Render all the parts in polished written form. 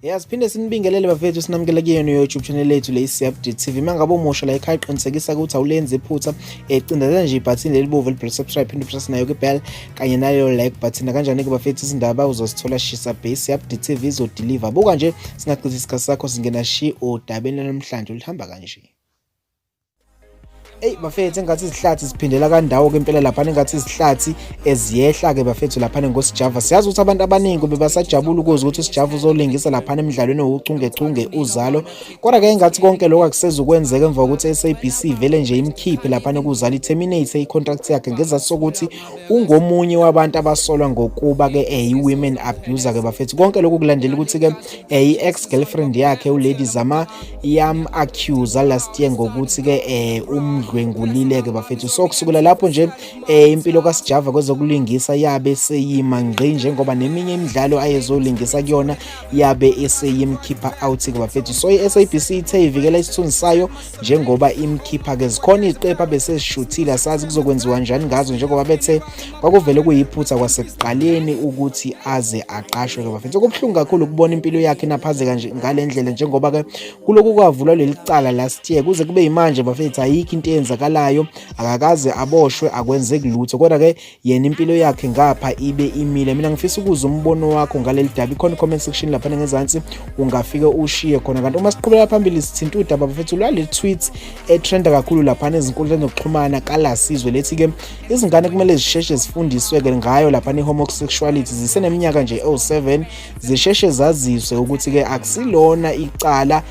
Siphinde sinibingelele bafethu sinamukela kuyena YouTube channel lethu le Update TV. Mangabe umusha la ekhaya qinisekisa ukuthi awulenze iphutha cindezela nje ibutton leli bovu eli subscribe phinde press nayo ke bell kanye nalo like button kanjani ke bafethu izindaba uzosithola shisa base Update TV izo deliver. Buka nje singaqhitha isikhathi sakho singena shi odabeni namhlanje ulihamba kanje. Bafethu engathi izihlathi siphindela kandawo ke impela lapha engathi izihlathi eziyehla ke bafethu lapha ngoSjava. Siyazi ukuthi abantu abaningi bebasajabula ukuze ukuthi uSjava uzolingisa lapha emidlalweni ouchungechunge uZalo. Kodwa ke engathi konke lokho akusezukwenzeka emva kokuthi SABC vele nje imkhiphe lapha kuZalo terminate icontract yakhe ngezathu sokuthi ungomunye wabantu abasolwa ngokuba ke women abuser ke bafethu. Konke lokho kulandela ukuthi ke ex girlfriend yakhe uLady Zama yam accuse last year ngokuthi ke dlwengulile ke bafethu. So kusukela lapho nje impilo kaSjava kwezokulingisa yabe seyima ngqi njengoba neminye imidlalo ayezolingisa kuyona yabe eseyimkhipha out ke bafethu. So iSABC ithe ivikela isithunzi sayo njengoba imkhipha ke zikhona iziqephu besesishuthile asazi kuzokwenziwa kanjani ngazo njengoba bethe kwakuvele kuyiphutha kwasekuqaleni ukuthi aze aqashwe ke bafethu. Kubhlungu kakhulu ukubona impilo yakhe naphaze kanje ngalendlela njengoba ke kuloku kwavulwa leli cala last year kuze kube imanje bafethu ayikho into eyenzakalayo, akakaze aboshwe akwenzeki lutho. Kodwa ke yena impilo yakhe ngapha ibe imile. Mina ngifisa ukuza umbono wakho ngaleli daba ikhona comment section lapha ngezansi ungafike ushiye khona. Kanti uma siqhubeka phambili sithinta udaba bafethu lwale tweet etrenda kakhulu lapha ezinkundleni zokuxhumana kaLasizwe lethi ke izingane kumele zisheshe zifundiswe ke ngayo lapha eHomosexuality ziseneminyaka nje 07 zisheshe zaziswe ukuthi ke akusilona icala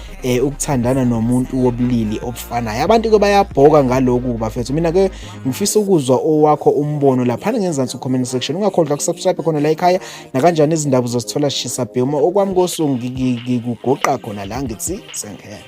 ukuthandana nomuntu wobulili obufanayo. Abantu ke bayabhoka ngalokhu bafethu. Mina ke ngifisa ukuzwa owakho umbono lapha ngezansi comment section. Ungakhohlwa ukusubscribe khona la ekhaya na kanjani izindaba uzosithola shisa bhe uma okwami kosungu ngikugoqa khona la ngithi senkele.